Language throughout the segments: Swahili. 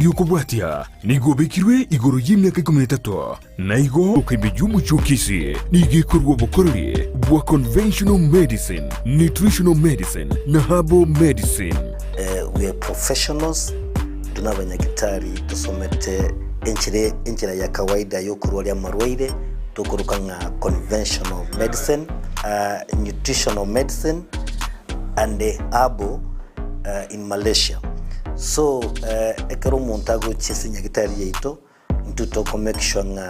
Yukubwatia nigo bekirwe igoro y'imyaka 13 naigo ukibijumu chokisi nigikorwa bukorori bwa conventional medicine, nutritional medicine na herbal medicine. We are professionals, tunabanyagitari tusomete enchira ya kawaida yo kurwalia marwaire tukuruka nga conventional medicine, nutritional medicine and herbal in Malaysia. So ekero montago chisinya gitari yeito ntutoko make sure nga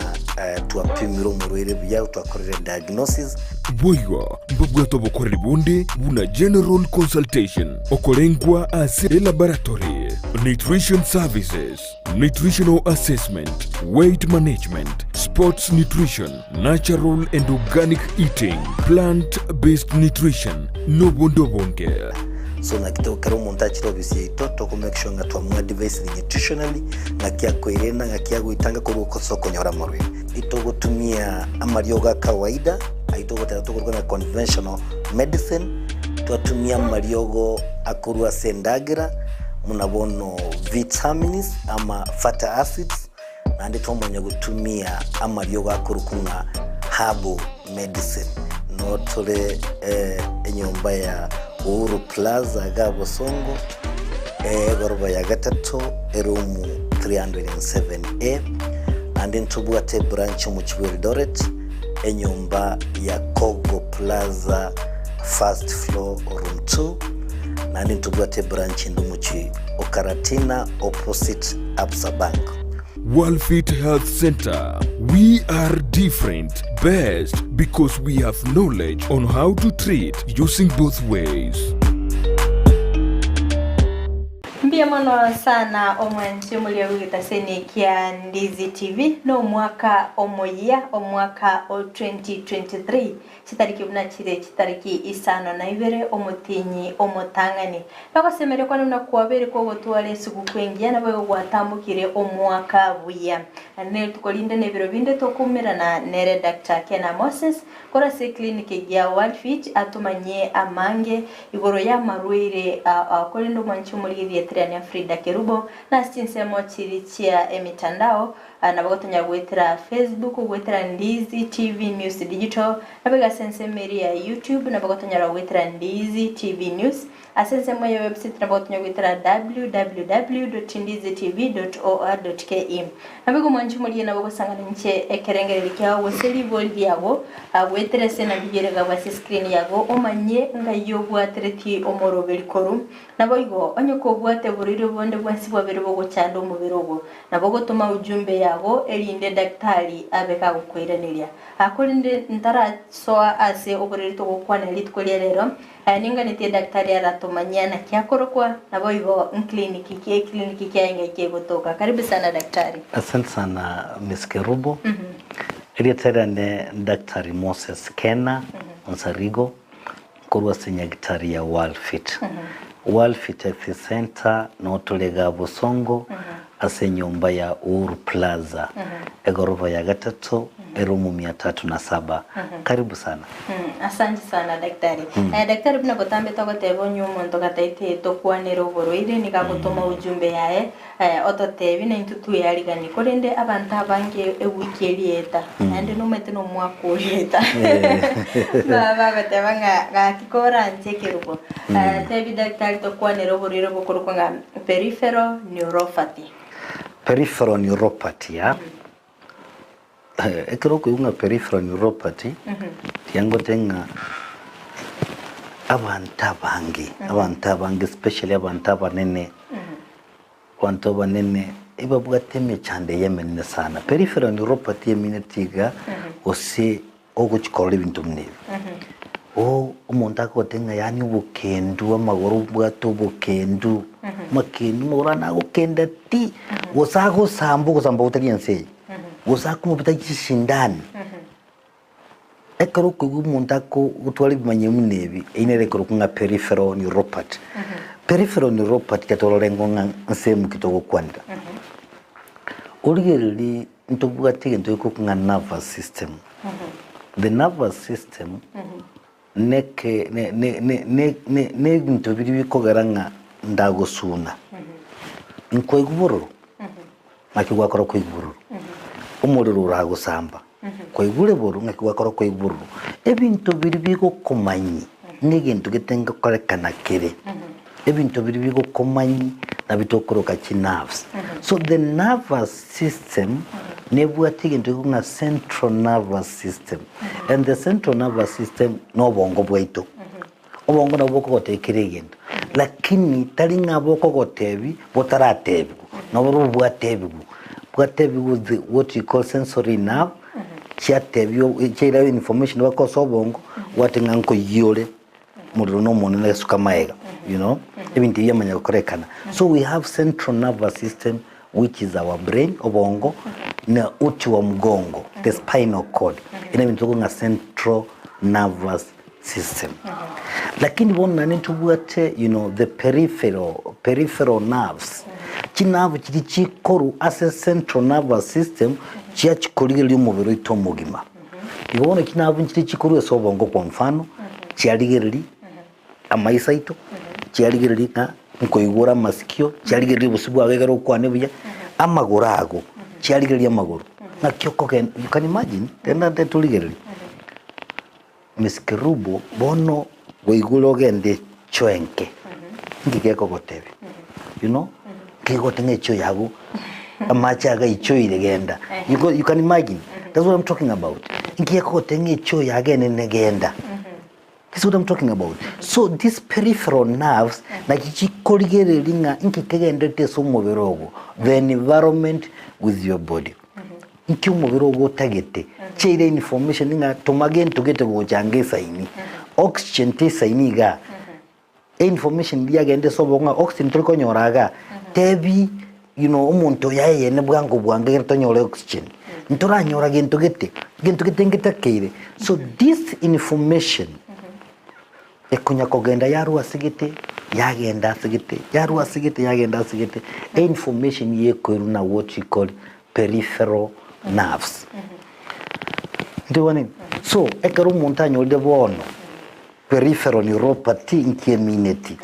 tuapimiro murwire bya twakorera diagnosis boyo mbabwato bokorera bunde buna general consultation okolengwa as laboratory, nutrition services, nutritional assessment, weight management, sports nutrition, natural and organic eating, plant-based nutrition no bondo bonge. So na kitoko kero montachi obisi yeito to make sure nga twamwa device nutritionally nga kya kwerena nga kya guitanga ko soko nyora marwe ito gutumia amarioga kawaida aito gutera tukuruka conventional medicine tuatumia mariogo akurwa sendagira munabono vitamins ama fatty acids andi twomonya gutumia amariogo akurukunga herbal medicine no tole enyomba ya Uru Plaza Gabo Songo Gorba ya Gatato Erumu 307A and then Tubuate branch Muchwil Doret Enyumba ya Kogo Plaza first floor room 2 and then Tubuate branch Ndumuchi Okaratina opposite Absa Bank. Worldfit Health Center. We are different, best because we have knowledge on how to treat using both ways. Mbia mono sana omwanchi mulia wita seni kia Ndizi TV no mwaka omoya omwaka o 2023 chitariki mnachire chitariki isano na ibere omutinyi omotangani bako semere kwa nuna kuwabere kwa wotuwale siku kwengia na bayo watambukire omwaka buya ane tukolinde nebiro binde tokumira na nere Dr. Kena Moses kora se kliniki ya Worldfit atumanye amange igoro ya marwire kolindo mwanchi mulia ya Frida Kerubo na stinsemo chirichia emitandao na bagotonya gwetera Facebook gwetera Ndizi TV News Digital na bega sense meri ya YouTube na bagotonya gwetera Ndizi TV News asense mo ya website na bagotonya gwetera www.ndizitv.or.ke na bego mwanchi muri na bagosanga nche ekerengere kya weseli voldi yago gwetera sena bigerega basi screen yago omanye ngayo bwatereti omorobeli korum na boigo onyoko bwate buriro bonde bwansi bwabere bogo cyando mubirogo na bogo tuma ujumbe yago elinde daktari abeka gukwiranirya akolinde ntara soa ase oburiro to gukwana litkolya rero ninga nete daktari aratomanya na kyakorokwa na boigo kliniki kya ngeke gotoka. Karibu sana daktari. Asante sana Miss Kerubo. Elietera ne Daktari Moses Kena Nsarigo kurwa senyagitari ya Worldfit. Worldfit Health Center no tulega Busongo ase nyumba ya Uru Plaza egorofa ya Gatato erumu 307. Karibu sana. Asante sana daktari. Daktari bina gotambe to gotebo nyumo ntogataite to kwanero boroide nikagotoma ujumbe yae ototebi na intutu yaligani korende abanta bange ewikelieta ande no meteno mwakoleta baba gotebanga gakikora ntekerubo tebi daktari to kwanero boriro bokorokanga peripheral neuropathy. Peripheral neuropathy ya ekero kuyunga peripheral neuropathy yango tenga abanta bange especially abanta banene kwanto banene iba bwateme chande yemenene sana. Peripheral neuropathy yeminetiga ose oguchikora ibintu mnebi umuntu akotenga yani ubukendu amagoro bwato bukendu makendu morana gukenda ti gosago sambo utariyense gosaku mubita gishindani ekero ko umuntu ako utwali bimanye munebi inere ko kunga peripheral neuropathy. Peripheral neuropathy katolorengo nsemu kitogo kwanda urigeli ntobwatege ntoko kunga nervous system. The nervous system ne ntobiri bikogaranga ndagosuna nko iguboro ngakigwakora kwa iguru umuriro uragusamba kwa igure boru ngakigwakora kwa iguru ebintu biri bigo kumanyi nigintu gitenga korekana kire ebintu biri bigo kumanyi na bitokoroka ki nerves so the nervous system nebwati gintu kunga central nervous system and the central nervous system no bongo bwaito obongo nabwo kogotekere gintu lakini tali ngabo kogotebi botaratebi no bwatebi bwatebi what you call sensory nerve chatebyo chira information wako sobongo watenga nko yole muriro no muntu nesuka maega you know ebintu yamanya gukorekana so we have central nervous system which is our brain obongo na uti wa mgongo the spinal cord ina bintu nga central nervous system lakini bona nitubwate you know the peripheral nerves kinavu kiri chikoru as a central nervous system chia chikorigeri umubiri itomugima ibona kinavu kiri chikoru sobongo kwa mfano chiarigeri amaisaito chiarigeri ka nkoigura masikio chiarigeri busibu agegero kwa nebuya amagurago chiarigeri amaguru na kyoko ken you can imagine tenda tetuligeri miskerubo bono goigulo gende choenke ngikeko gotebe you know kiko tenge cho yago amacha ga icho iregenda you can imagine that's what I'm talking about ngikeko tenge cho yagene negenda this is what I'm talking about so these peripheral nerves na kichikorigere linga nkikegende teso mubirogo the environment with your body iki mubirogo tagete chire information nga tomagen tugete go jangesa ini oxygen tesa iniga information yagende sobonga oxygen tuliko nyoraga tebi you know umuntu yaye ne bwango bwange tonyore oxygen ntoranyora gento gete ngitakire so this information ekunya kogenda yaru asigete yagenda asigete yaru asigete yagenda asigete information yekoru na what you call peripheral nerves ndiwani so ekero montanyo de bono peripheral neuropathy inkemineti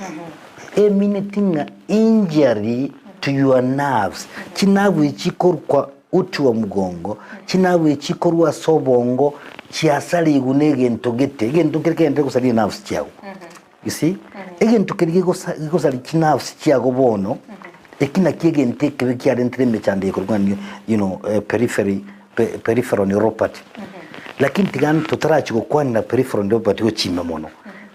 eminitinga injury to your nerves kinavu ichikorwa uti wa mgongo kinavu ichikorwa sobongo chiasali igunege ntogete kende kusali nerves chiao you see egento kerige kusali nerves chiago bono ekina kiege nteke kiare ntreme chande korwa you know peripheral neuropathy lakini tigani totarachi gokwani na peripheral neuropathy ochime mono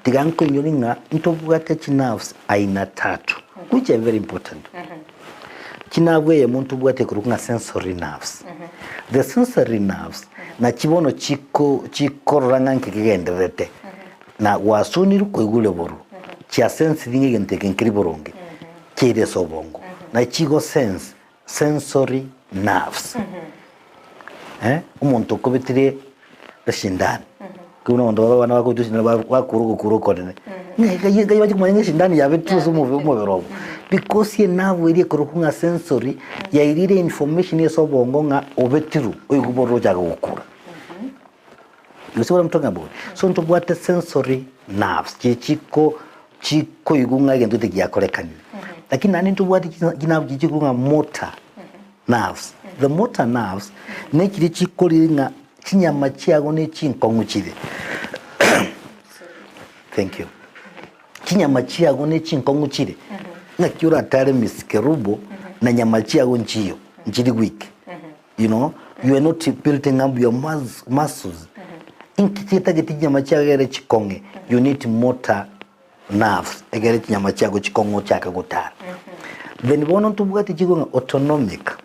tigani ko nyolinga ntobwate nerves aina tatu which are very important kinabwe ya muntu bwate kurunga sensory nerves the sensory nerves na kibono chikoranga nkigenderete na wasuni ruko igule boru chia sense dinge nteke nkiriboronge kire sobongo na chigo sensory nerves umuntu kubitire bashindana kuno ndo bana bako tushina bakuru kone ngeke yaje kumanya shindani yabe tuzo mu birobo because ye nawe iri kurukunga sensory ya irire information yesobongo nga obetiru oyiguboro jaga gukura you see what I'm talking about so nto bwate sensory nerves chiko igunga gento tekiakorekani lakini nani nto bwate kinabu chikunga motor nerves the motor nerves nekiri chikoringa chinyama chiago ne chinkonguchire thank you chinyama chiago ne chinkonguchire na kiura tare miskerubo na nyama chiago nchiri weak you know you are not building up your muscles inkiteta geti nyama chiago gere chikonge you need motor nerves egere nyama chiago chikongo chaka gotara then bono tubugati chigonga autonomic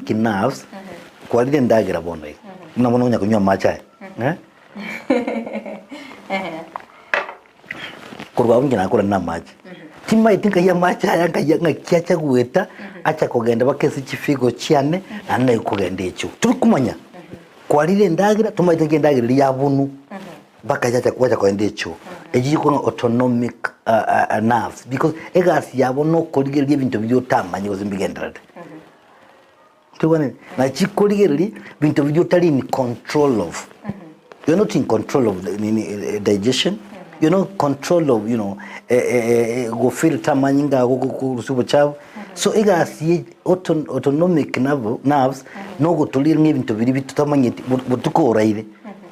nerves kwa lile ndagira bono mnabono nya kunywa macha kurwa ungi nakora na maji tima itinka ya macha yanga kiacha gueta acha kugenda bakesi chifigo cyane anaye kugenda echo tukumanya kwa lile ndagira tuma itinka ndagira ya bunu bakajacha kwacha kugenda echo eji ko autonomic nerves because egasi yabono koligeri ibintu byotamanye uzimbigenderade tuwane na chikoligeri bintu byotali in control of you're not in control of the digestion you know, control of, you know, go filter manyinga go subo chavu. So ega si autonomic nerves no go tulir ngibintu biri bitutamanye butuko oraire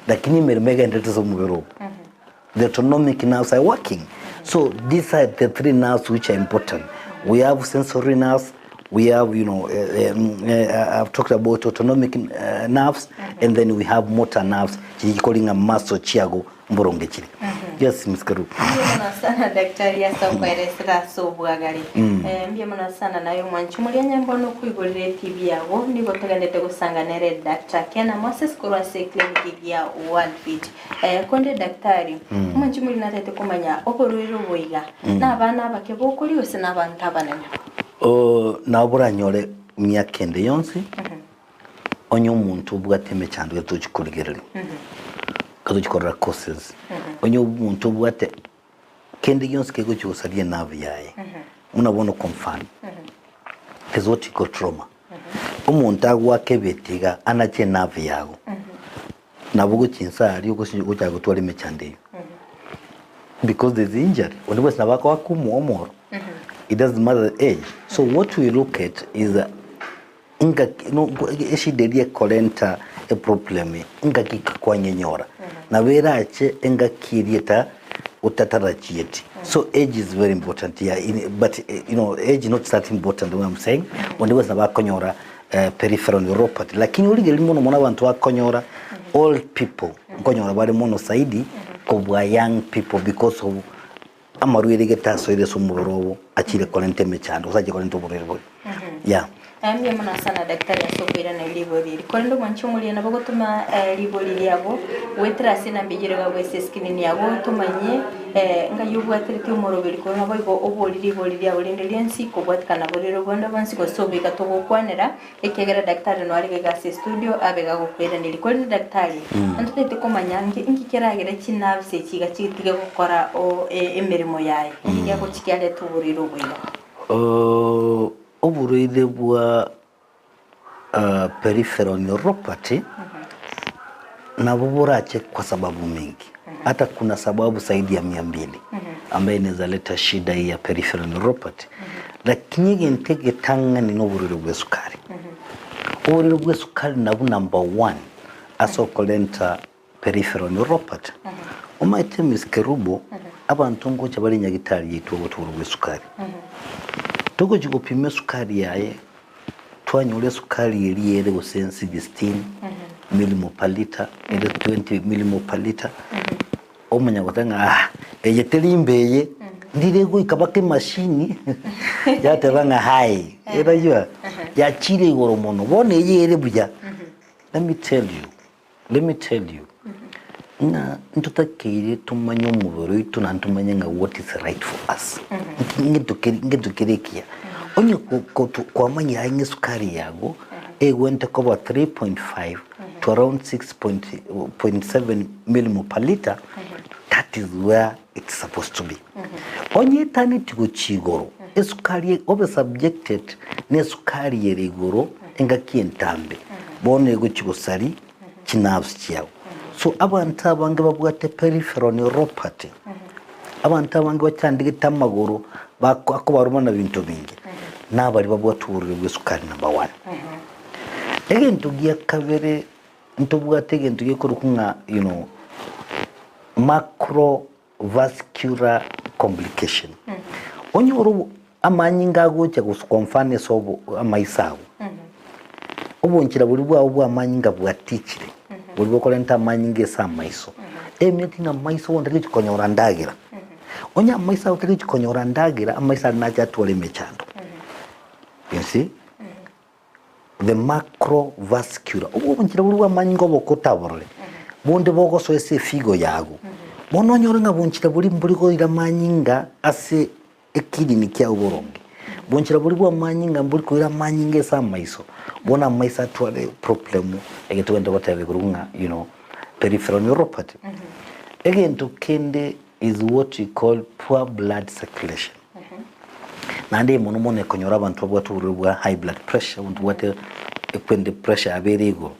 lakini mermega ndetezo mubero. The autonomic nerves are working. So these are the three nerves which are important. We have sensory nerves, we have, you know, I've talked about autonomic nerves, and then we have motor nerves, calling a muscle chiago mboronge chile. Yes, Ms. Karu. Mbiyamana sana daktari asa ukwaeresera sobwagari. Mbiyamana sana nayo mwanchumulia nyambono kuigolire TV yago nigo tugendete gusanganere Dr. Kena Moses kurwase clinic ya Worldfit. Konde daktari mwanchumuli natete kumanya oborwero boiga n'abana bakebokuri ose n'abantu abanene. Nabura nyole myakende yonsi onyo umuntu bwateme cyandwe tuchikuligerere. Kazo chikorera courses. Onyo umuntu bwate kende yonsi kego cyosariye navi yaye. Unabona confirm. Is what you call trauma. Umuntu agwake betiga anache navi yago. Nabugo chinsari yuko uchago twali mechande. Because there's injury. Onibwe nabako wakumomoro. It doesn't matter the age. So what we look at is inga no eshi dedia kolenta a problem inga kikakwanyenyora. Na vera ache inga kirieta utatarachieti. So age is very important here. But you know, age is not that important. The way I'm saying, when there was na bakonyora peripheral neuropathy. Lakini uli gelimo no mona bantu bakonyora old people. Konyora bari mono saidi kubwa young people because of amaruire geta soire sumuborobo achire kolente mechando usaje kolente oborero. Yeah. Mbiyamana sana daktari asokwira na libori. Kolendo mwanchumulia nabagotuma libori yabo wetra sina mbigirega wese skinini yabo tumanye nga yubwatirite umorobiri ko nabo igo obori libori yabo lendensi ko bwatkana borero gonda bansi ko sobika to gukwanera ekegera daktari no ari gase studio abega gukwira nili kolendo daktari antete kumanya ngi keragera kinavse kiga kitige gukora emirimo yaye ngiya ko kikyale tuburiro bwiga. Oburoide bwa peripheral neuropathy na buburache kwa sababu mingi. Hata kuna sababu zaidi ya 200 ambaye inaweza leta shida hii ya peripheral neuropathy. Lakini gentege tanga ni oburoide bwa sukari. Oburoide bwa sukari nabu number 1 asokolenta peripheral neuropathy. Umaite miskerubo abantu ngo cyabali nyagitari yitu obuturu bwa sukari. Tuko jikopime sukari yaye twanyole sukari yeliyere usensi 16 milimo per liter ende 20 milimo per liter omanya gotanga eyeteli imbeye ndirego ikabake machine yatebanga hai erajwa yachire igoro mono bone yere buja. Let me tell you na ntutakire tumanyo muboro itu na ntumanye nga what is right for us. Ngetukerekia onye kwa manya ainge sukari yago went over 3.5 to around 6.7 millimole per liter. That is where it's supposed to be. Onye tani tigo chigoro esukari obe subjected ne sukari yerigoro enga kientambe bone ego chigosari chinavs chiao. So abantu abange babwate peripheral neuropathy abantu abange bacyandigita amaguru bako barumana bintu bingi nabari babwate uburiro bw'isukari number 1. Again tugiye kabere ntubwate again tugiye kurukunga you know macrovascular complication. Onyo amanyinga gocha gusukomfane sobo amaisawo obunkira buli bwa amanyinga bwatikire buli bokolenta amanyinga samaiso emetinga maiso wondeke kikonyora ndagira onya maisa uteke kikonyora ndagira amaisa naja tole mechando. You see the macrovascular obunkira buli bwa amanyinga bokotaborole bonde bogoso ese figo yago bono nyorenga bunkira buli ko ira amanyinga ase ekidini kya uboronge bonchira buli bwa amanyinga buli ko ira amanyinga samaiso bona maisa twale problem egetwenda whatever kurunga you know peripheral neuropathy. Again to kende is what we call poor blood circulation. Nande monomone konyora abantu bwatu bwa high blood pressure und wate ekwende pressure aberigo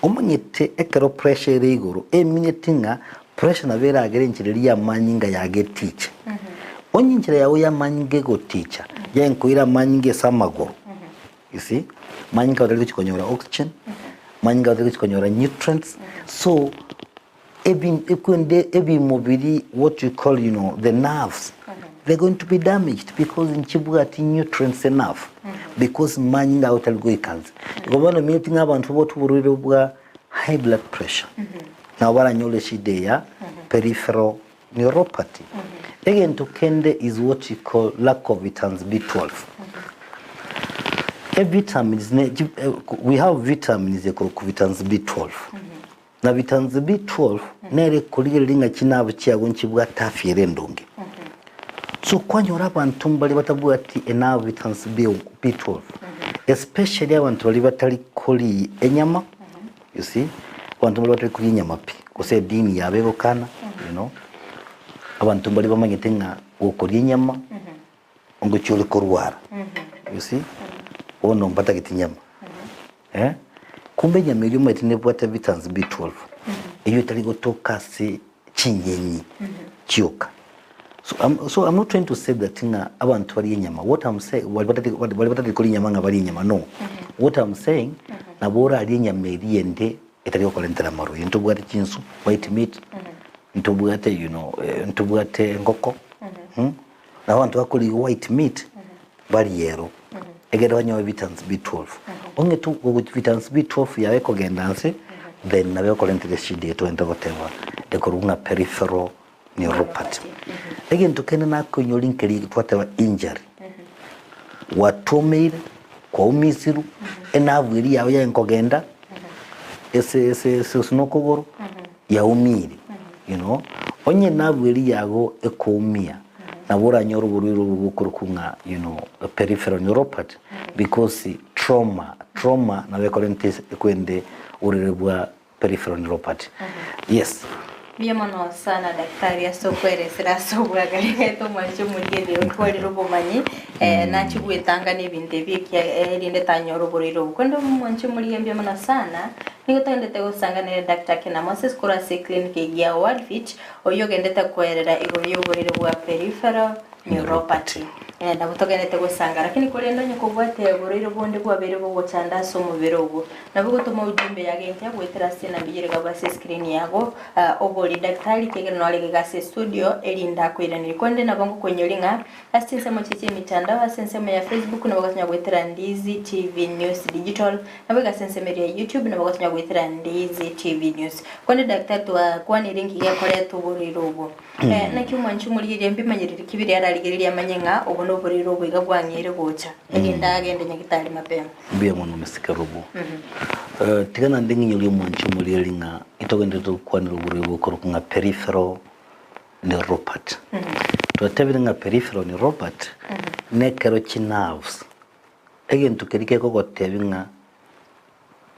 omanyete ekero pressure erigoro eminetinga pressure na vera agere nchireri ya manyinga ya get teacher onye nchire yawe ya manyinga go teacher ya nkoira manyinga samagoro you see manyinga wadali chikonyora oxygen manyinga wadali chikonyora nutrients so ebi mobili what you call the nerves they're going to be damaged because in chibugati nutrients enough because manyinga wadali go ikanzi gobano meeting abantu botu buriro bwa high blood pressure na wala nyole shide ya peripheral neuropathy again to kende is what you call lack of vitamins B12 vitamins we have vitamins vitamins B12 na vitamins B12 nere kulire linga kinabu kyago nkibwa tafire ndonge so kwanyora abantu mbali batabuga ati ena vitamins B12 especially abantu bali batali kuli enyama you see abantu bali batali kuli enyama pi kose dini yabego kana abantu bali bamanyete nga okuli enyama ngo cyole korwara you see ono mpata kitinyama kumbe nyama iliyo matine bwata vitamins B12 iyo tali gotoka se chinyenyi kyoka so I'm not trying to say that nga abantu bali enyama what I'm saying wali batati kuli nyama nga bali enyama no what I'm saying na bora ali enyama iliende etali okolentera maru into bwata chinsu white meat into bwata into bwata ngoko na abantu bakuli white meat bali yero egera wanyo vitamins B12 onge tu vitamins B12 yawe kogendanse then nawe kolentera shide to enta whatever ekorunga peripheral neuropathy again tukene na konyolinkeri twataba injury watomere kwa umisiru enavwiri yawe ya nkogenda ese sunokogoro ya umiri onye navwiri yago ekomia na bora nyoro buriro bukurukunga peripheral neuropathy because trauma na wekolentes kwende urerebwa peripheral neuropathy yes Biamono sana daktari asokwere sirasubwa gareto mwacho mugende kwali rubomanyi na chigwetanga n'ibinde bikya rinde tanyoro buriro kwendo mwacho muri biamono sana nigotandete gusanganira Dr. Kena Moses kurase clinic ya Worldfit oyogendete kwerera igoro buriro bwa peripheral neuropathy na butogenete gusanga lakini kulenda nyoko bwate buriro bonde bwabere bwo cyanda so mubere ubwo nabugo tuma ujumbe yagente gwetera sina mbiyere gabase screen yago oboli daktari kegera no alege gase studio elinda kwirani konde nabango konyolinga asinse mo chichi mitandao asinse mo ya Facebook na bagatinya gwetera Ndizi TV News Digital na bagasense meri ya YouTube na bagatinya gwetera Ndizi TV News konde daktari twa kwani linki ya kore to buriro ubwo na cyumanchu muri yembe manyirira kibiri yaraligerira amanyenga ubono buriro bwiga gwanyere gocha elinda agende nyagitari mapema biya mono mesika rubo tigana ndingi nyuli munchu muri linga itogende to kwanira buriro korukunga peripheral neuropathy twatebinga peripheral neuropathy nekero nerves again tukerike ko gotebinga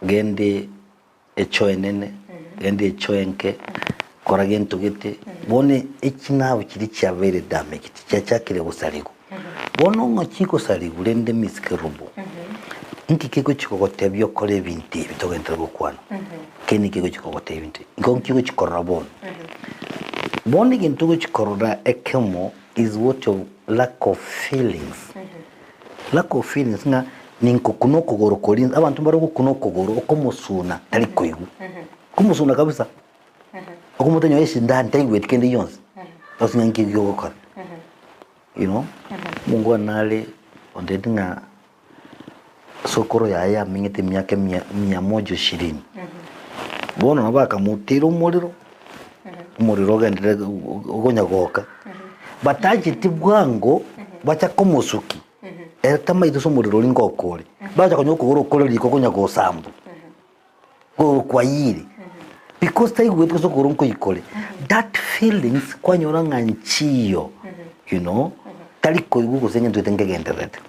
gende echoenene gende echoenke koragen tugete bone ekinabu kiri kyavere damage cyakire gusarigo bono ngakiko sarigo lende miskerubo nki kiko chikogote byo kole binti bitogentera gukwana keni kiko chikogote binti ngo kiko chikorabon bone gintugo chikorora ekemo is what of lack of feelings nga ninko kunoko goro kolins abantu baroko kunoko goro okomusuna tali koigu kumusuna kabisa okomutanyo yesi ndani taywe tikende yonse osinyanki yogokora mungu anale ondedinga sokoro ya mingete myake 120 bono nabaka mutiro umuriro gandire ugonya goka bataje tibwango bacha komusuki tama iduso muriro lingokore bacha konyoko goro kore liko gonya gosambu go kwayiri because tai gwetu sokoro nko ikole that feelings kwanyora nganchiyo taliko igugo senye twetenge genderete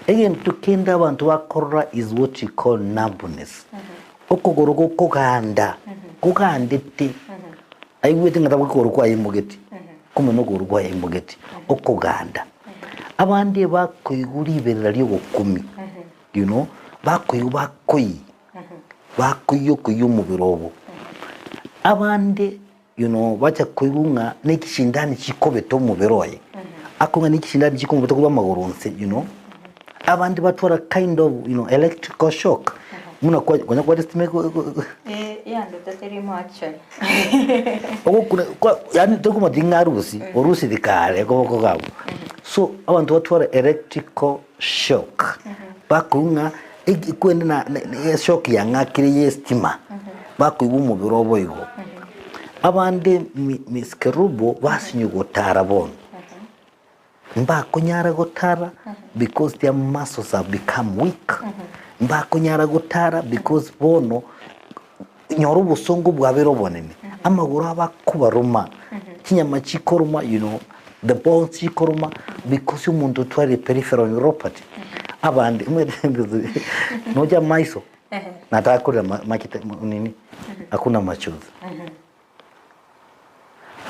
again tukenda abantu bakorora is what you call numbness okogoro kokanda kokandete aigwete ngata kokoro kwa imugeti kuma no goro kwa imugeti okoganda abandi bakoiguriberera lyo gukumi bakoyo kuyo mubirobo abandi you know bacha kuigunga nikishindani chikobe to muberoye akunga nikishindani chikobe to kuba magurunse you know abandi batwara kind of you know electrical shock muna kwa estimate ndo tateri macho kwa yani to kuma dingarusi orusi dikale ko gabo so abantu batwara electrical shock bakunga ikwende na shock yangakire yestima bakuibu mubiro boyigo abande miskerubo basinyo gotara bon mba kunyara gotara because their muscles have become weak mba kunyara gotara because bono nyoro busongo bwabero bonene amaguru abakubaruma kinyama chikoruma you know the bones chikoruma because umuntu twari peripheral neuropathy abandi noja maiso nataka kula makita nini hakuna machozi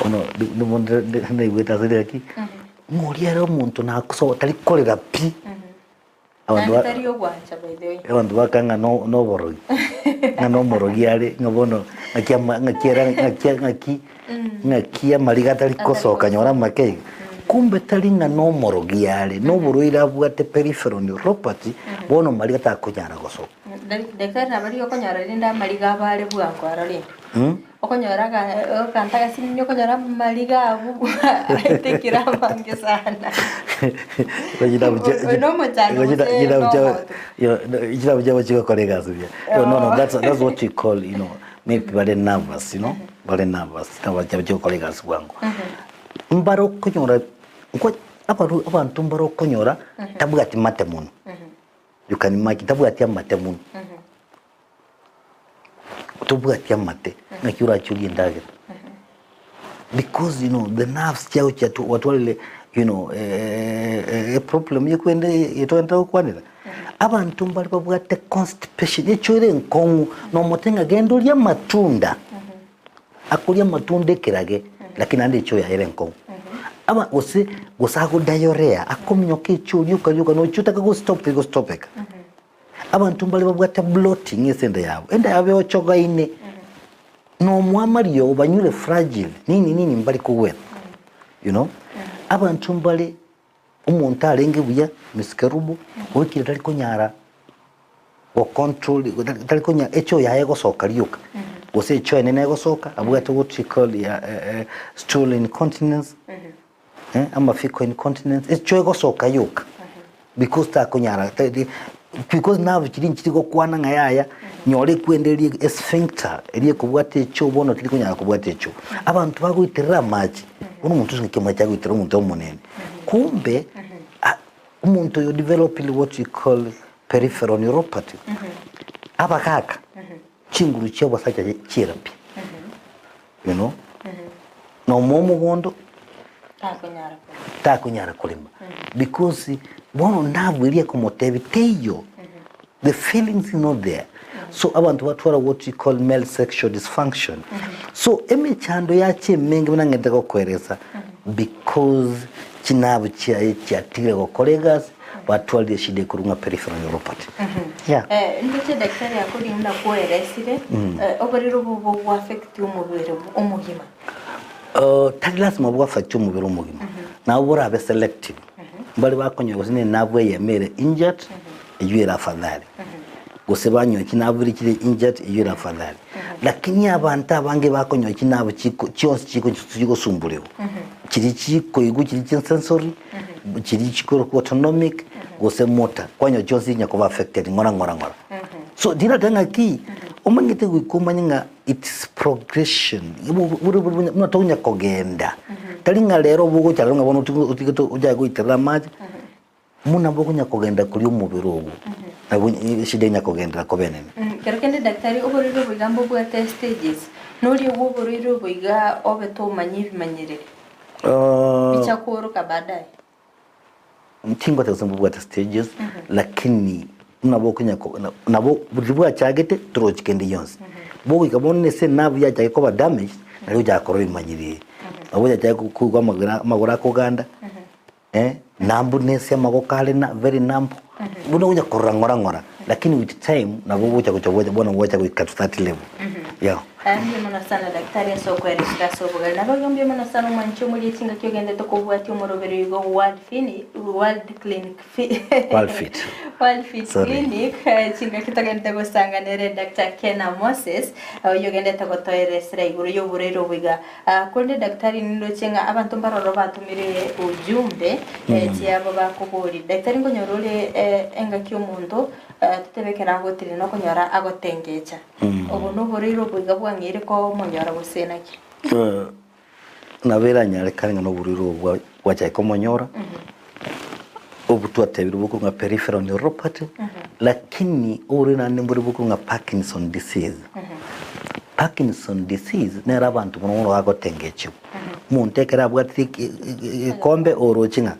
ono ndi weta zile aki ngoriera umuntu nakuso talikolera pi abantu bakanga no borogi no morogi ale ngobono ngakia maligata likosoka nyora makei kumbe talinga no morogi yale no buruira bwate peripheral neuropathy bono maligata akonyara gosoka daktari nabari okonyara linda maliga bale bwanko arali okonyara kantaka sinyo okonyara maliga abu tekira mange sana jida colleagues no that's what you call you know maybe very nervous you know very nervous tabaje colleagues bwango mbaro konyora ko abantu mbaro konyora tabugati matemun you can imagine tabugati matemun tabugati mate ngakiura chuli ndaga because you know the nerves chao chatu watwale you know a problem yekwende yetwenda kwanira abantu mbali babugate constipation echore nkongu no motenga gendo lya matunda akulya matunda kirage lakini ande cho ya ere nkongu aba ose gosago diarrhea akomnyoke churi ukayuka no chutaka go stop eka abantu mbali babugate bloating esenda yabo enda yabe ochoga ine no mwamariyo banyure fragile nini mbali kuwe you know abantu mbali umuntu arenge buya miskerubu wikira tali konyara o control tali konya echo yaye gosoka ryuka ose echo nene gosoka abugate what you call ya stool incontinence ama fecal incontinence echo gosoka yuka because ta konyara because now chiri go kwana ngayaya nyore kwendelie sphincter eliye kubwate echo bono tili konyara kubwate echo abantu bagwitira maji uno muntu ngikema cyago itira umuntu omunene kumbe umuntu you develop what you call peripheral neuropathy abakaka chinguru cyabo sacha chirapi you know no momo gondo takunyara kulima because bono ndabwiriye kumotebi teyo the feelings not there so abantu batwara what you call male sexual dysfunction so emechando yache mengi binangenda ko kwereza because kinabu cyatire ko colleagues batwalire shide kurunga peripheral neuropathy ndetse daktari akuri mna kweresire obariro bubu affect umubiri umuhima tari lazima bwa affect umubiri umuhima na ubura be selective bali bakonyo gusine nabwe yemere injured yira afadhali gusebanyo kinaburi kiri injured yira afadhali lakini abantu abange bakonyo kinabo cyose kiko sumbureho kiri kiko kiri sensory kiri kiko autonomic gose motor kwanyo cyose nyako ba affected ngora so dira tanga ki omangite gukumanya it's progression munatonya kogenda talinga lero bugo cyalonga bono utiko ujya guitira maji muna bogo nyakogenda kuri umubiri ubu abo shide nyakogenda ko benene kerekende daktari oboriro bigambo bwa stages nuri oboriro biga obeto manyirire bichakoroka baadaye mtingo tazambu bwa stages lakini unaboko nyako nabo buribwa cyagete turokende yonse bogo ikabone se nabu yaje ko ba damage nari ujya koro imanyirire abo yaje kugwa magura ko ganda nambu nese amagokale na very nambu buno unya ngora lakini with time nabo bucha kuchoboja bona bucha ku 30 level Mbio mwana sana daktari ya soko ya risika sobo gali. Nabaga mbio mwana sana mwancho muli chinga kyo gende toko buwati umoroberi yugo Worldfit Clinic chinga kita gende go sanga nere Dr. Kena Moses yo gende toko toire sira iguru yo burero wiga konde daktari nindo chinga abantu mbaroro batumire ujumbe tiabo bakuburi daktari ngo nyorole enga kyo mundo tutebekera ngo tiri no kunyora agotengecha obo no burero wiga bwangire ko monyora gusena ki nabera nyare kanga no burero wacha ko monyora obu tuatebira buku nga peripheral neuropathy lakini uri na nemburi buku nga Parkinson disease Parkinson disease nera abantu muno agotengechi muntekera bwati kombe orochinga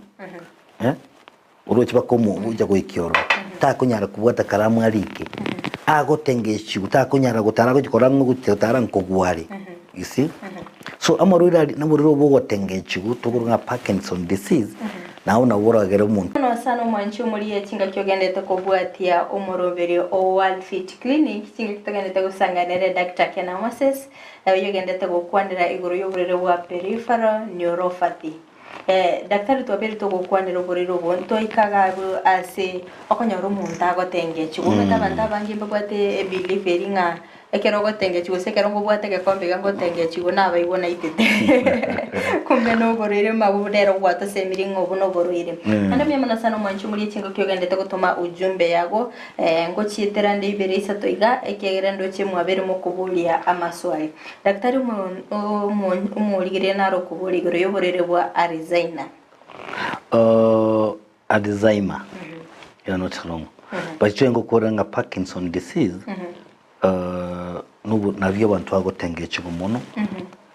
orochi bakomo uja kuikioro takunyara kubwata karamu alike agotengechi utakunyara gutara gukora ngutara nkogwari you see so amorira namuriro bogotengechi gutuguru nga Parkinson disease naona woragere umuntu no sana mwancho muri yachinga kyogendete kobwatia umoroberi o Worldfit Clinic chinga kitagendete gusanganira Dr. Kena Moses yogendete gukwandira iguru yoburere wa peripheral neuropathy daktari twabiri to gukwandira uburero bonto ikaga ase okonyoro umuntu agotengechi gumeta banta bangi babwate belief eringa ekero gotengechi gusekero ngobwate gekombe gangotengechi gona ibona itete kumbe no gorire mabudero gwata semiri ngobuno gorire anda myamana sana mwanchu muri chingo kyogendete gutuma ujumbe yago ngo chietera ndi ibere isato iga ekegera ndo chimwe abere mukubulia amaswali daktari umurigire naro kubuligiro yoborere bwa Alzheimer Alzheimer ya not long but chengo koranga Parkinson disease nubu navyo bantu agotengechi gumono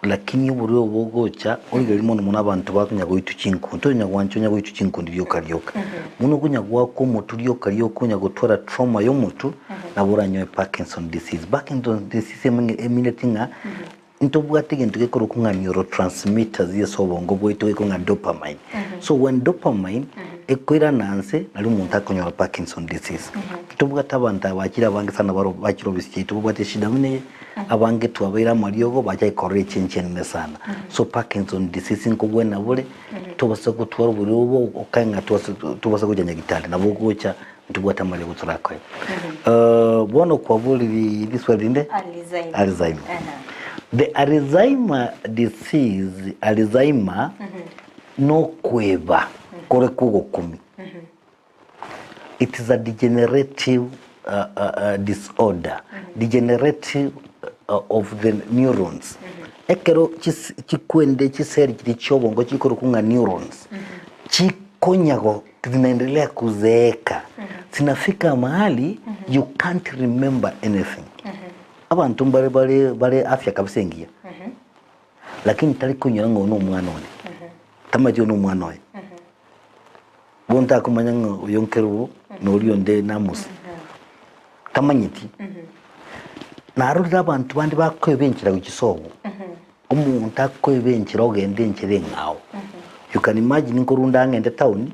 lakini buriyo bogocha urigeri mono muna abantu bakunya goitu chinkunto nyagwancho nyagoitu chinkundi byo karyoka muno kunyagwa ko muturiyo karyoka nyagotora trauma yo mutu na buranyo Parkinson disease eminatinga ntobwatege ntuke koro kunga neurotransmitters yesobongo bwito ko nga dopamine so when dopamine ekwira nanse nali umuntu akonyora Parkinson disease tubwata abantu abakira bange sana baro bakiro bisiki tubwate shida mune abange twabera mariyogo baje korre chenchen sana so Parkinson disease nkogwe nabule tubasa gutwara buri ubo okanga tubasa kujanya gitali nabogocha tubwata mali guturakwe bono kwa buli diswalinde Alzheimer the Alzheimer disease no kweba kore kugo kumi it is a degenerative disorder degenerative of the neurons ekero chikwende chiseri chobongo chikoro kunga neurons chikonyago zinaendelea kuzeeka zinafika mahali you can't remember anything abantu bare afya kabisa ngia lakini tari kunyora ngo no mwana one tamaje no mwana we bonta kumanya ngo yonkeru no lionde namus tamanyiti narurira abantu bandi bakwebenchira kukisobo umuntu akwebenchira ogende nchire ngawo you can imagine ngo runda ngende town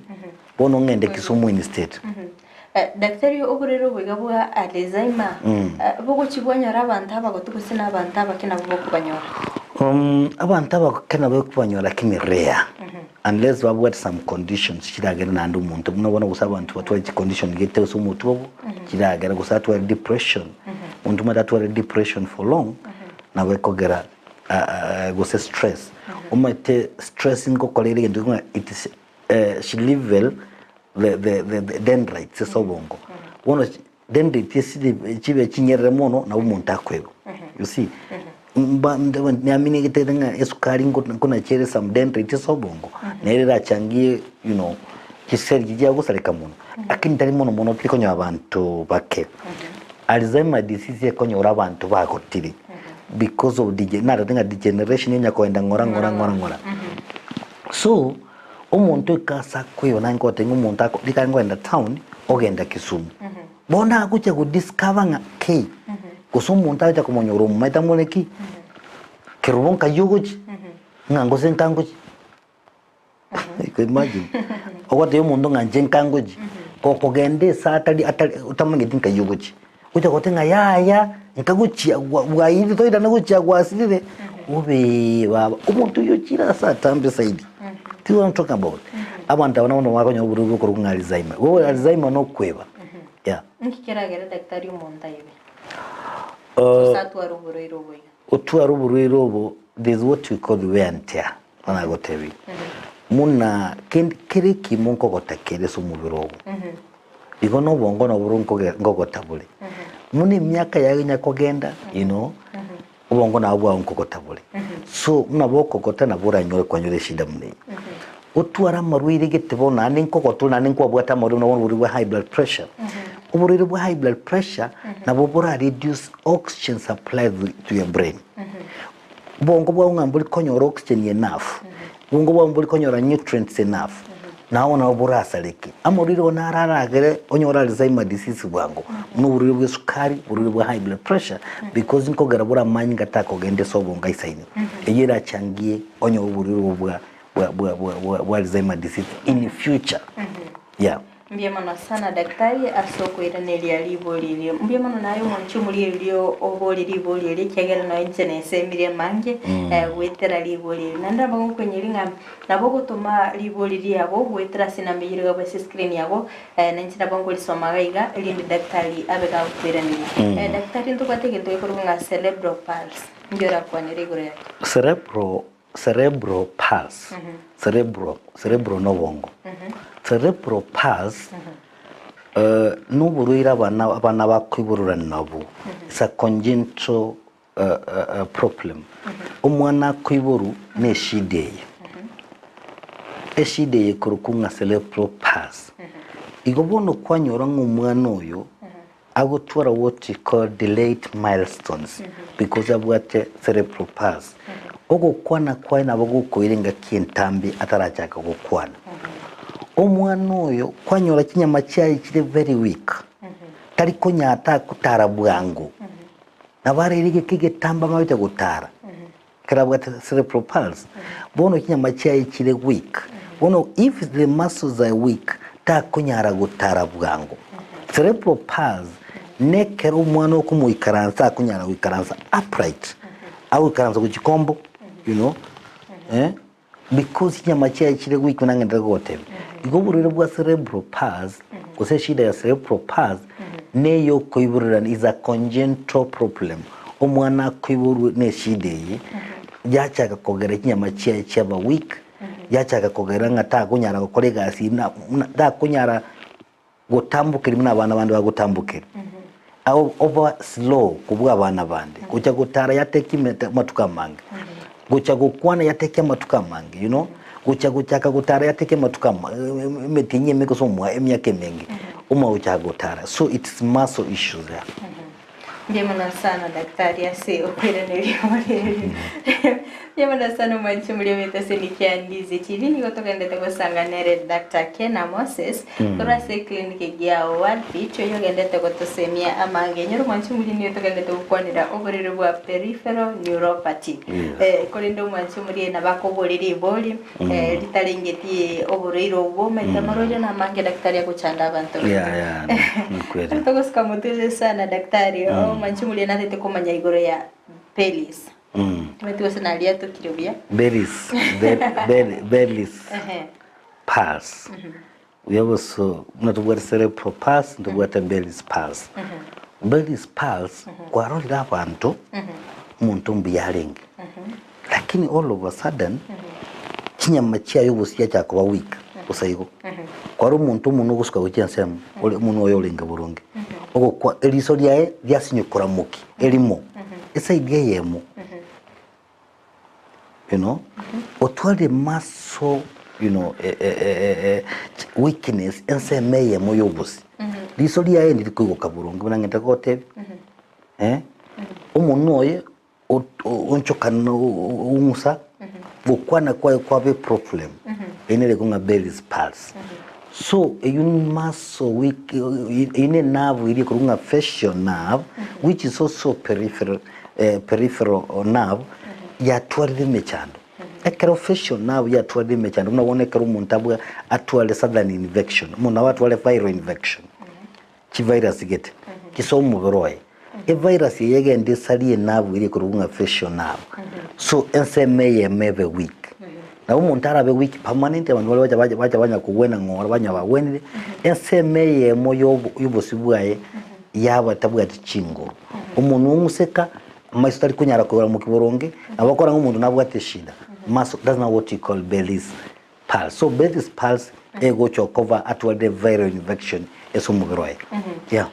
bono ngende Kisumu instead daktari oburero bwigabwa Alzheimer bogo chibwanyara abantu abagotukusina abantu abakina bwo kubanyora abantu abakena bwo kubanyora kimi rare unless we have some conditions kiragera nandi umuntu munobona gusaba abantu batwa condition gete usumutu bobo kiragera gusatwa depression umuntu madatwa depression for long nawe kogera gose stress umate stress ngo kolere ndu it is she level the dendrites sobongo wono dendrites chibe chinyerere mono na umuntu akwebo you see niamini gitedenga esukari ngo kuna chere some dendrites sobongo nerera changie you know kiseri kijya gusareka mono akindari mono tikonya abantu bake Alzheimer disease ekonyora abantu bakotiri because of degeneration nyakoenda ngora so umuntu ikasa kwiyo nango tenga umuntu ako likango enda town ogenda Kisumu bona akuche ku discover nga k kusumu umuntu acha kumonyoro maita moleki kirubonka yuguchi ngango senkanguchi you imagine okwate umuntu nganje nkanguchi kokogende satali atali utamange tinka yuguchi kuja kotenga yaya nkaguchia gwa ili toida naguchia gwa asile ube baba umuntu yo chira sa tambe saidi ti what I'm talking about abantu abana wako nyoburugo ko kunga Alzheimer wowe Alzheimer no kweba yeah nkikiragera daktari umuntu ibe otu aruburuirobo there's what we call the wear and tear ona gotebi muna kiriki munko gotakere so mubirobo igono bongo no burunko ngogotabule muni myaka yaginya kogenda you know ubongo na abwa nkogotabule so mnaboko kotana bura nyore kwanyore shida mune otwara marwiri getebona ninkogotuna ninkobwata muri no buri high blood pressure uburiri bwa high blood pressure nabo bura reduce oxygen supply to your brain bongo bwa ngambuli konyora oxygen enough bongo bwa ngambuli konyora nutrients enough naona bura saleki amuriri ona araragere onyora Alzheimer disease bwango n'uburiri bwa sukari uburiri bwa high blood pressure because nkogera bura manyi gatako gende sobonga isaini eyera changie onyo uburiri bwa Alzheimer disease in the future yeah Mbiemano sana daktari asoko iraneli alibolili mbiemano nayo mwanchu mulilio obolili bolili kyagera no internet semire mange wetera libolili nanda bango kwenyiringa nabo gutuma libolili yabo wetera sinambirira kwa screen yabo nanchira bango lisoma gaiga lindi daktari abega uteranili daktari ntukwatege ntoyikorunga cerebral palsy ndiora kwa nirigure cerebral palsy cerebral no bongo cerebral palsy nuburuira abana bakwiburura nabo it's a congenital problem umwana kwiburu neshideye eshideye kurukunga cerebral palsy igobono kwanyora ngumwana oyo agotwara what you call delayed milestones because of what cerebral palsy ogo kwana kwaina bagukoirenga kintambi atarachaka gukwana omwana oyo kwanyora kinyama cyayi kire very weak tariko nyata kutara bwangu nabarerige kigetamba mabite gutara karabwa cerebral palsy bono kinyama cyayi kire weak bono if the muscles are weak takunyara gutara bwangu cerebral palsy nekero umwana okumuikaransa kunyara wikaransa upright au ikaransa kuchikombo you know because kinyama cyayi kire weak nangenda gotebe igoburiro bwa cerebral palsy kose shida ya cerebral palsy neyo koiburira is a congenital problem omwana koiburu ne shideye yachaka kogera kinyama cyayi cyaba weak yachaka kogera ngata kunyara gukorega asina da kunyara gutambukira muna abana bandi bagutambukira au over slow kubwa abana bandi kucha gutara yateki matuka mange gucha gukwana yateke matuka mange you know guchaka gutara yateke matuka metinye mikosomwa emyake mengi ucha gutara so it's muscle issues there Ndiemana sana daktari ase operaneli wale Ndiemana sana mwanchu mliweta senikia Ndizi TV niko tokendete kusanganere Dr. Kena Moses turase clinic ya Worldfit yo gendete kutosemia amange nyoro mwanchu mlini tokendete kukwanira oborero bwa peripheral neuropathy kolindo mwanchu mli na bakoboliri boli litalengeti oborero bwo metamaroja na mange daktari akuchanda abantu yeah kweli tokosika mutuje sana daktari mwanchu mli na tete komanya igoro ya pelis Tumetiwa sana aliato kirobia bellis palsy we also not cerebral palsy ndo bwata bellis palsy bellis palsy kwa roli abantu muntu mbiyalenga lakini all of a sudden kinyama cyayo busiya cyakuba weak usayigo kwa rumuntu umuntu gusuka gucyansema umuntu oyolenga burungi ogo kwa eliso lyae lyasinyukura muki elimo esa ideyemo you know otwale muscle you know weakness ensemeye moyobusi liso lyae ndikugoka burungi bunangenda kote umuntu oye onchokana umusa bukwana kwa be problem enele kunga bellis palsy so you muscle weak ine nerve ili kunga facial nerve which is also peripheral nerve ya twalide mechando ekero facial nerve ya twalide mechando unabona ekero umuntu abwa atwale southern infection muna watu wale viral infection chi virus gete kisomu beroy e virus yege ndisali nabu iri kurunga facial nerve so enseme mebe weak na umuntu arabe weak permanent abantu baje banya kuwena ngora banya bawenire enseme moyo yubosibwaye yaba tabwa tichingo umuntu umuseka amaso tari kunyara kubera mu kiboronge abakora nk'umuntu nabwo ateshida maso that's not what you call Bell's pulse. So Bell's pulse ego to cover actual the viral infection eso mubiroye yeah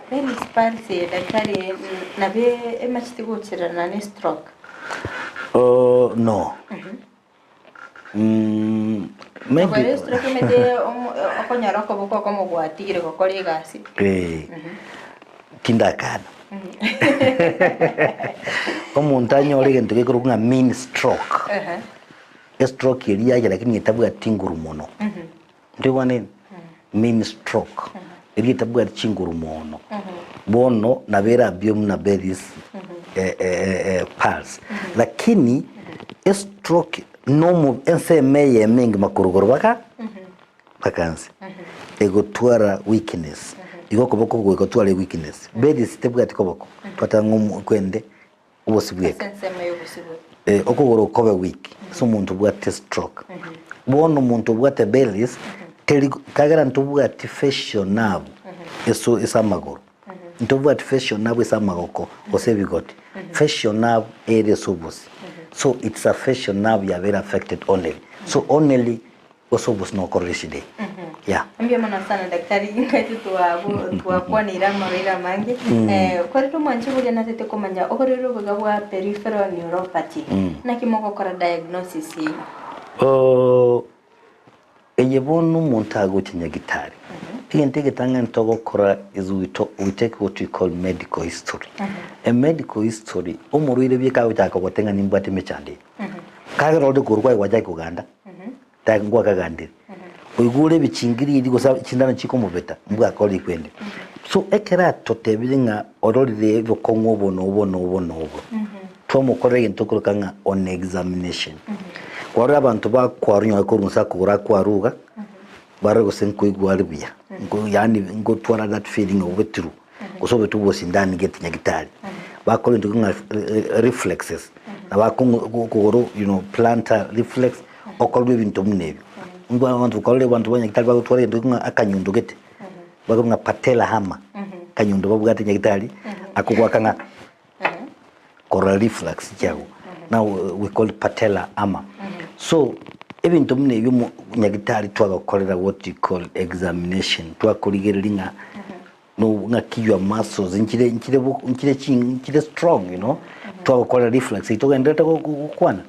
Bell's pulse daktari na be emachitigo chirana ni stroke no maybe kwa stroke mede okonyara ko boko ko mugwatire ko kore gasi kindakana umuntu anyore gento gekurunga mean stroke stroke iriya lakini itabwa tinguru mono ndio wane mean stroke iriya itabwa tinguru mono bono na vera biom na Bell's pulse lakini stroke no enseme mengi makuruguru baka bakanse ego twara weakness iko koboko ko twara weakness Bell's itabwa atikoboko twatangu kwende ubosibweka okugoro kobe weak so umuntu bwate stroke bono umuntu bwate Bell's teli kagara ntubwate facial nerve eso isamagoro ntubwate facial nerve isamagoko osebigote facial nerve area sobos so it's a facial nerve ya very affected only so only osobos no correlation yeah ambia mana sana daktari ngaitu tuwa kwa nira marira mangi kwa rito mwanchi buli na tete komanya okorero bugabwa peripheral neuropathy na kimoko kora diagnosis eyebonu montago chinyagitari pigente tanga ntogo kora is we take what we call medical history a medical history omuruire byeka utaka gotenga nimbate mechande kaga rode kurwa waje kuganda tangwa kagandire uyigure bichingiri iri gusa chindana chiko mubeta mbwa koli kwende so ekera totebiringa ororire byo kongo bono twamukoreye ntokurukanga on examination kwara abantu bakwarunya kurunsa kugura kwaruga barago senkuigwarbia yani ngo twara that feeling of wetru kusobe tubosi ndani getinya gitari bakole ntukunga reflexes na bakungoro plantar reflex okolwe ibintu munebyo ngo abantu kole abantu banya gitari bakutwara ntukunga akanyundo gete bakunga patella hammer kanyundo babugatinya gitari akugwa kanga coral reflex jago now we call patella hammer so ebintu munebyo nyagitari twagakorera what you call examination twakoligeringa no ngakiywa muscles nkire strong twagakorera reflex itogenda kukwana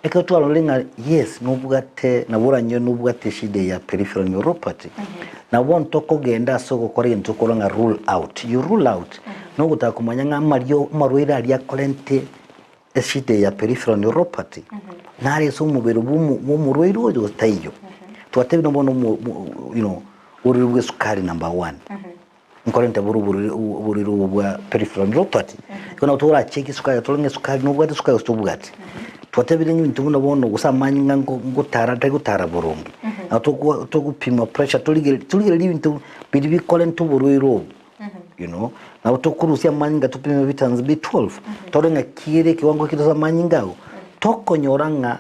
eka twalolenga yes nubugate naburanyo nubugate shide ya peripheral neuropathy na wonto kogenda soko kore ntukolanga rule out you rule out no gutakumanya nga marwira ali akolente shide ya peripheral neuropathy nare so mubero bumurwiro ojo tayo twatebe no bono urubwe sukari number 1 nkorente buriro bwa peripheral neuropathy kuna utora cheki sukari tolenge sukari no bwa sukari stobugati twatebe n'ibintu buno bono gusamanya ngutara borongi atokupima pressure tuligere ibintu biri bikole ntuburwiro na utokurusia manyinga tupime vitamins B12 torenga kire kiwango kidosa manyingao tokonyoranga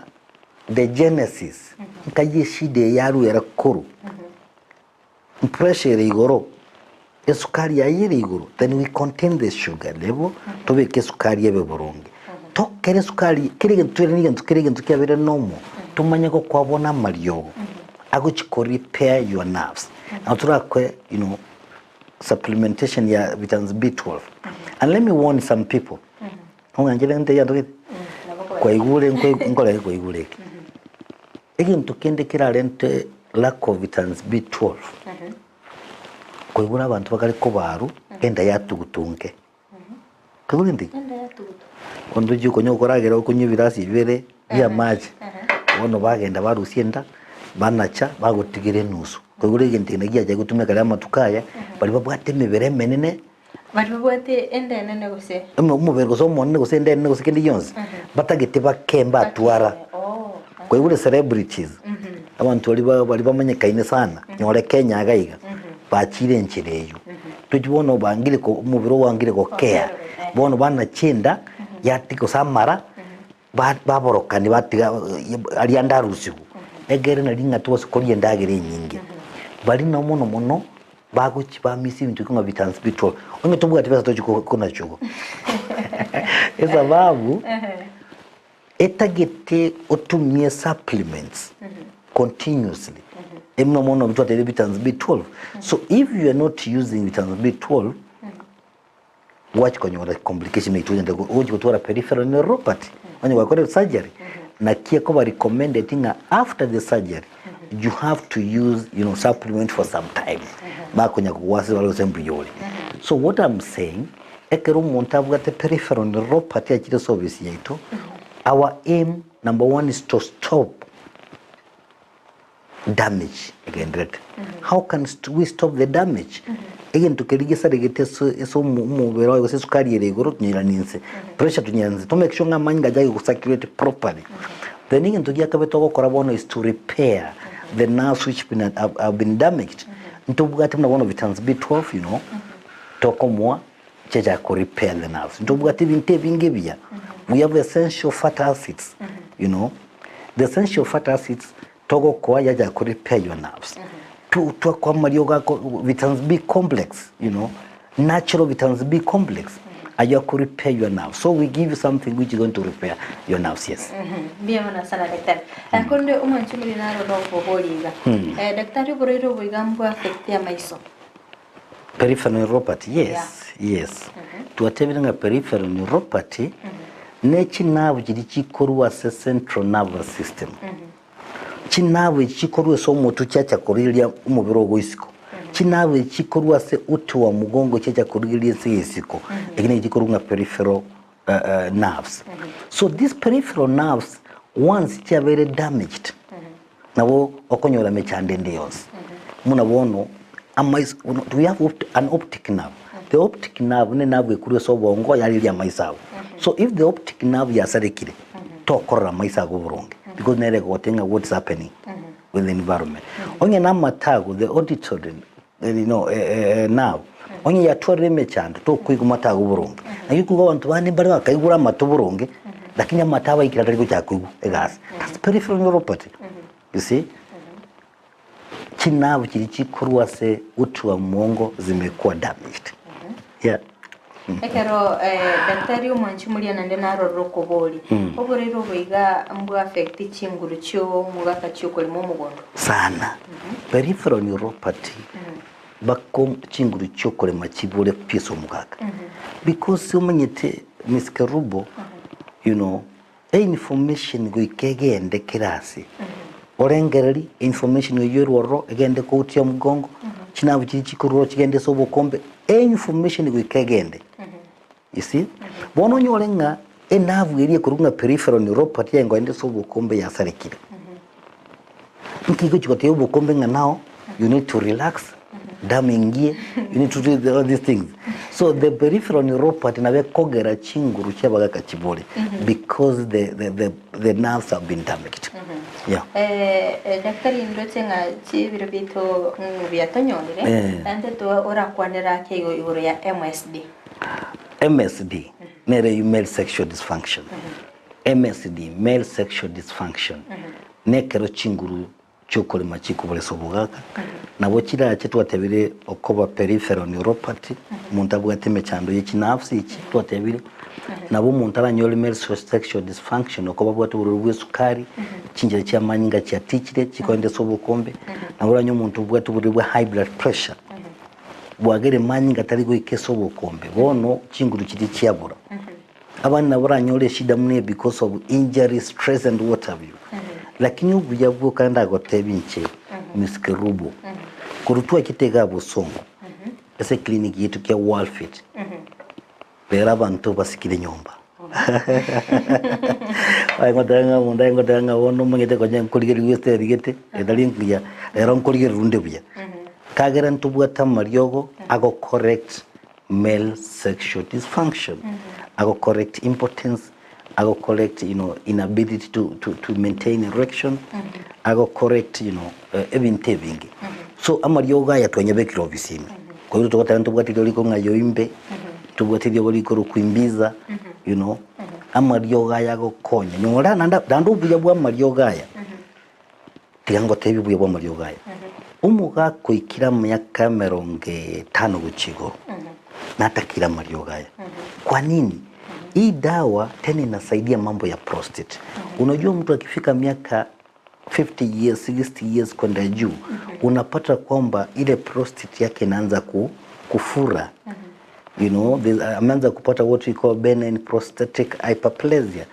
the genesis nkaye shide yaru yarakuru pressure igoro esukari yayiri igoro then we contain the sugar level tobeke sukari yebe borongi tokere sukari kirege tukabere nomo tumanya ko kwabona mariyo aguchiko repair your nerves now turakwe supplementation ya vitamins B12 and let me warn some people ngangele nte ya ndoke kwa igure ngola kwa igure ekintu kende kirarente lack of vitamins B12 kwa igure abantu bakari ko baru enda yatugutunge kabundi ondo juko nyokoragera okunyibirasi ibere ya maji ono bagenda barusienda banacha bagotigire nusu kwa igure gentine giye gutumeka ya matukaya bali babwate mibere menene bali babwate ende nene gose umubere gose umuntu gose ende nene gose kindi yonse batagete bakemba atwara kwa igure celebrities abantu bali bamanyekaine sana nyore Kenya agaiga bachire nchireyo tujibono bangire ko umubiro wangire ko care bono bana chinda yatiko samara baborokani batiga ali andarusiku egere na linga tuwose koliye ndagere nyingi bali no muno baguchi ba misi bintu kuma vitamins B12 onge tubuga tibasa tochiko kuna chugo esababu etagete otumie supplements continuously emno mono bitu atele vitamins B12 so if you are not using vitamins B12 watch kwenye complication ituja ndego uji kutora peripheral neuropathy onye wakore surgery na kia kwa recommended tinga after the surgery you have to use supplement for some time bakonya kuwasi walo sembiyoli so what I'm saying ekero montabuga te peripheral neuropathy akire service yetu our aim number 1 is to stop damage again right how can we stop the damage again tukerigisa regete so mubero wayo se sukari regoro tunyiranise pressure tunyanze to make sure nga manyga jage ku circulate properly the thing ntugia kabeto gukora bono is to repair the nerves which have been damaged ntubugati mnabona vitamins B12 tokomwa cheja ko repair the nerves ntubugati binte bingebya we have essential fatty acids the essential fatty acids togo kwa yaja ko repair your nerves to kwa marioga vitamins B complex natural vitamins B complex are could repair your nerves. So we give you something which is going to repair your nerves, yes. Bien, sana daktari. Konde umanchumuli naro no boliga. Daktari borero boigambo affect ya maiso. Peripheral neuropathy, yes. Tuatebinga peripheral neuropathy nechi nerve jiri korwa se central nervous system. Chinawe chikorwa so motu chacha korilia umubiro gwisiko. Chinawe chikorwa se uti wa mugongo chacha korilia se isiko. Egine chikorwa peripheral nerves. So these peripheral nerves once they are very damaged. Nabo okonyola mechandende yose. Munabono we have an optic nerve. The optic nerve ne nerve ekuriyo so bongo yali ya maisago. So if the optic nerve yasarekire tokora maisago buronge because nere gotenga what's happening with the environment. Onye namatago the auditory nerve onye yatware mechanda to kwigumatago buronge. Ayikugo abantu bane bari bakayigura amato buronge lakini amataba ikirari go cyakwigu egas. That's peripheral neuropathy. You see? Chinabu kiri chikurwa se uti wa muongo zimekuwa damaged. Yeah. Ekero daktari umanchumuli anande naro rokoboli. Oborero boiga mbu affect chinguru cyo mugaka cyo kolimo mugondo. Sana. Peripheral neuropathy bakom chinguru cyo kolema chibole piso mugaka. Because umanyete miskerubo information go ikegende kirasi. Orengerali information yoyoro egende ko uti mugongo. Chinabu kiri chikurwa kigende sobo kombe information go ikegende. You see? Bono nyolenga enavu eri kurunga peripheral neuropathy ngo ende so bukombe yasarekire. Nkigo chikote bukombe nga now you need to relax. Damingie you need to do all these things. So the peripheral neuropathy na kogera chinguru cyabaga kachibole because the nerves have been damaged. Yeah. Daktari ndotsenga chibiro bito byatonyolere ande to ora kwanera keyo yoro ya MSD. MSD, male sexual dysfunction. MSD, male sexual dysfunction. Nekero chinguru chokole machiko bole sobugaka. Nabo kira cyo twatebire okoba peripheral neuropathy, muntu abwate chando y'kinafsi iki twatebire. Nabo muntu abanyole male sexual dysfunction okoba bwate burubwe sukari, kinjira cya manyinga cya tikire kikonde sobukombe. Nabo ranyo muntu bwate burubwe high blood pressure. Bwagere manyinga tarigo ikeso bukombe bono chinguru kiti cyabura abana naburanyole shida mune because of injury stress and what have you lakini ubuyabwo kandi agotebinche miskerubo kurutwa kitega busongo ese clinic yetu kya Worldfit bera abantu basikire nyomba ay ngodanga wono mungete ko nyen kuligere weste rigete edalingia era nkuligere runde buya kagera ntubwata mariogo ago correct male sexual dysfunction ago correct impotence ago correct inability to maintain erection ago correct ebintevingi so amarioga yatwenye bekiro bisime kwa hiyo tukata ntubwatire liko ngayo imbe tubwatire liko kuimbiza you know amario gaya gokonya nyora ndandu buya bwa amario gaya tigango tebi buya bwa amario gaya umuga kuikira myaka 50 guchigo na atakira amario gaya kwa nini hii dawa tena inasaidia mambo ya prostate unajua mtu akifika miaka 50 years 60 years kwenda juu unapata kwamba ile prostate yake inaanza kufura you know ameanza kupata what we call benign prostatic hyperplasia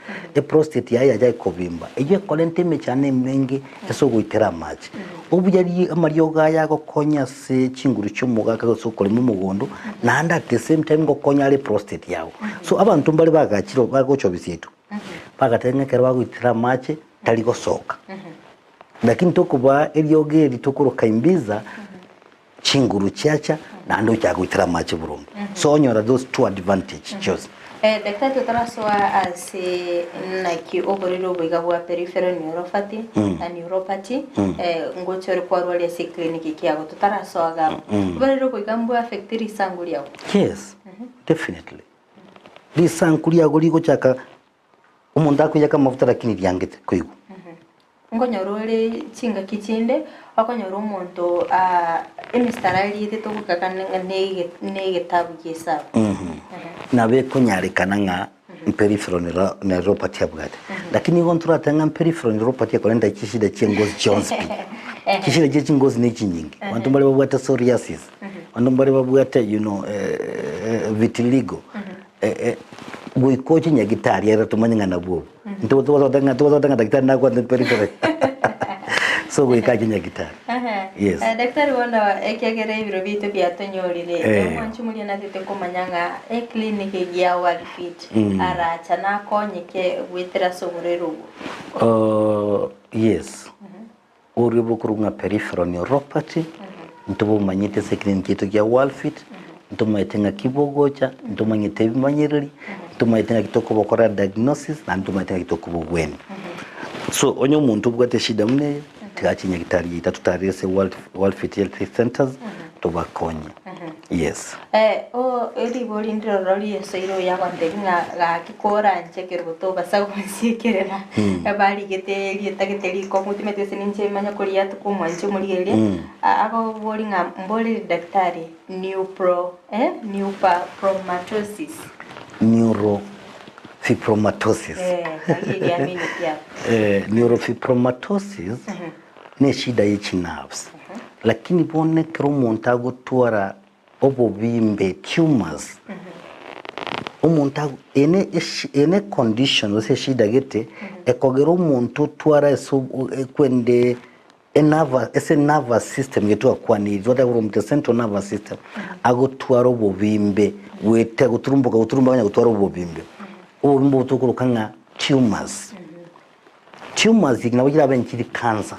prostate yaya jai kovimba iyo kolentime cyane mengi eso guitera maji ubujari amaryoga yago konya se chinguru cyumuga kagosokole mu mugondo na anda at the same time go konya ale prostate yawo so abantu mbali bagakiro bagocho bisitu bagatengekera baguitera maji tali gosoka lakini tokuba elyoge litokuruka imbiza chinguru cyacha na ndo cyagwitira maji burundu so onyora those two advantage just daktari tutaraswa ase naki oborero bwiga bwa peripheral neuropathy na neuropathy ngochore kwa rwali ase clinic kiago tutaraswa ga oborero bwiga mbwa affect risanguli yawo yes definitely risanguli yago liko chaka umuntu akuyaka mafuta lakini lyangete kuyigo ngonyorore chinga kichinde akonyora umuntu emistarali yete tokukakana nege tabu kisa nabe kunyarekana nga peripheral neuropathy abwate lakini gontura tanga peripheral neuropathy kolenda kishida chengozi chonspi kishida chengozi nechi nyingi wantu mbali babwata psoriasis wantu mbali babwata you know vitiligo goikochi nyagitari era tumanyanga nabo ntozo tanga daktari na kwa peripheral so goikachi nyagitari yes daktari wana ekegere ibiro bitu byatonyorire mwanchu muri na tete komanyanga clinic ya Worldfit aracha na konyeke gwitira soborero yes uribo kurunga peripheral neuropathy ntobo manyite se clinic yetu ya Worldfit ntomaitenga kibogocha ntomanyite bimanyiriri ntomaitenga kitoko bokora diagnosis na ntomaitenga kitoko bogweni so onyo muntu bwate shida mune tigachinya gitari tatutarese Worldfit health centers tobakonye yes eri boli ndiro roli esoiro ya kwandenga ga kikora nchekero to basagonsikerera abali gete lietagete ko mutimete sininche manya kolia to kumwanche muligere abo boli nga mboli daktari neurofibromatosis neurofibromatosis ne shida yichi nerves lakini bone kero montago twara obobimbe tumors omontago ene condition ose shida gete ekogero monto twara so kwende nervous system yetu akwani zote from the central nervous system ago twara obobimbe wete guturumba nya gutwara obobimbe butukurukanga tumors ignabagira benkiri cancer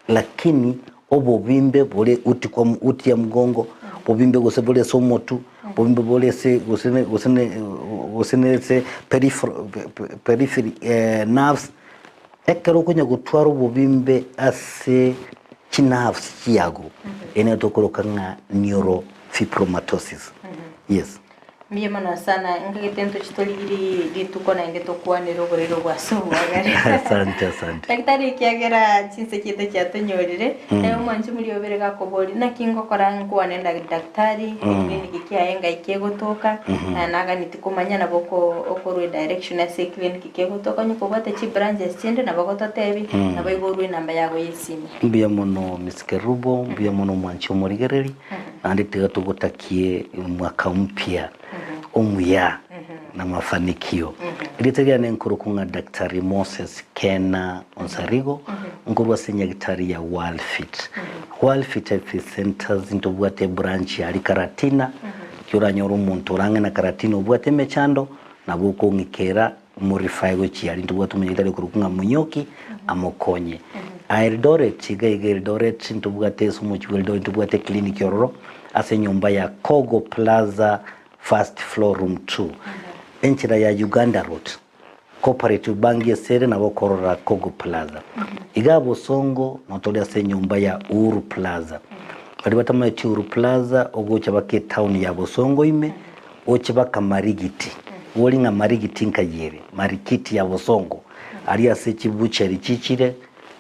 lakini obobimbe bole uti ya mgongo obimbe gose bole somotu obimbe bole se gosene se periphery nerves ekero kunya gutwara obobimbe ase nerves kiyago ene tokorokanga neurofibromatosis yes Mie mana sana ngegitento chitoligiri litukona ende tokwanero borero bwaso wagare asante daktari kiagera chinse kite cyatonyorire mwanju muri oberega kobori na kingo korangu anenda daktari clinic kiayenga ikegotoka naga nitikumanya na boko okorwe direction ya clinic ikegotoka nyuko bate chi branches chinde na bagoto tebi na bayigorwe namba yago yesime mbiya mono miskerubo mbiya mono mwanju muri gereri andi tegatogotakie mwaka mpya umuya na mafanikio ilitegia nenkuru kunga daktari Moses Kena Onsarigo ngurwa senya daktari ya Worldfit health centers intobwate branch ya Karatina kyura nyoru muntu range na Karatina obwate mechando na buko ngikera muri faigo chi ali ntobwate munyitari kurukunga munyoki amokonye Eldoret chiga Eldoret intobwate sumo chweldo intobwate clinic yororo ase nyumba ya Kogo Plaza first floor room 2 enchira ya Uganda Road cooperative bank ya sere na bokorora Kogo Plaza igabo songo notolia se nyumba ya Uhuru Plaza bali batama Uru Plaza ogocha bake town ya Bosongo ime oche baka marigiti woli nga marigiti nkayere marikiti ya Bosongo ali ase chibucheri chichire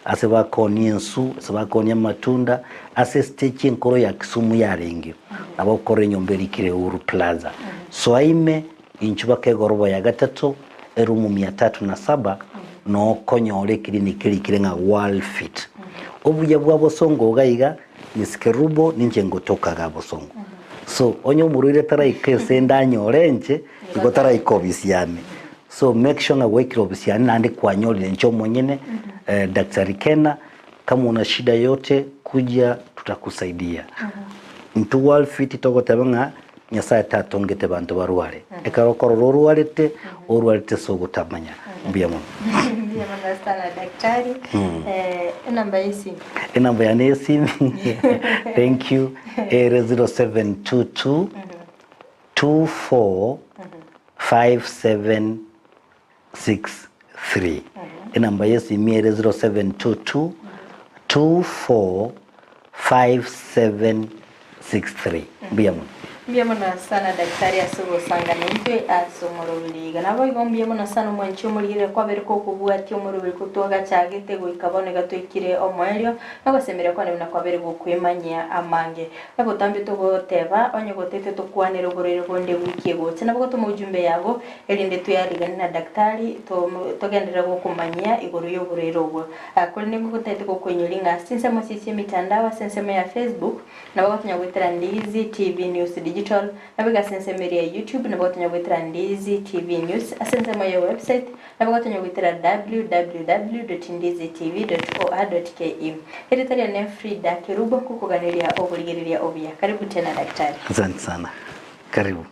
ase bakoni ensu ase bakoni matunda ase stage enkoro ya Kisumu yarenge abakore nyomberi kire Uru Plaza so aime inchuba ke gorobo ya gatatu erumu 307 no konyore clinic kire nga Worldfit obuya bwa Bosongo gaiga nisikerubo ninje ngotoka ga Bosongo so onyo murire tara ikese ndanyorenje igotara ikobisiane so make sure nga wake obisiane nande kwanyoli ncho mwenyene daktari Kena kama una shida yote kuja tutakusaidia mtu Worldfit togotabanga Nyasaye tatongete bantu barware ekarokoro ruwarete urwarete so gutamanya mbiyamo mbiyamo sana daktari namba yesi namba ya nesi thank you 0722 24 5763 namba yesi 0722 24 5763 mbiyamo mbiyamona sana daktari asubo sanganitwe asomorobiriga nabo igombiyamona sana mwanchi omurire kwabere ko kubwati omurubiri kutoga chagete goikabone gatwikire omwerio nagosemere kwa nina kwabere gokwemanya amange nabo tambi togoteba onye gotete tokwanira ogorere bonde wiki gote nabo gotuma ujumbe yabo elinde tuyarigana na daktari togendera gokumanya igoro yogorere ogwo kuri ningo gotete gokwenyolinga sinse mosisi mitandao sense ya Facebook nabo gotunya gwitira Ndizi TV News digital nabiga sensemeri ya YouTube na botanya gwitira Ndizi TV News asensema ya website na botanya gwitira www.ndizitv.or.ke Editoria ne Frida Kirubo kukuganiria obuligiriria obia karibu tena daktari asante sana karibu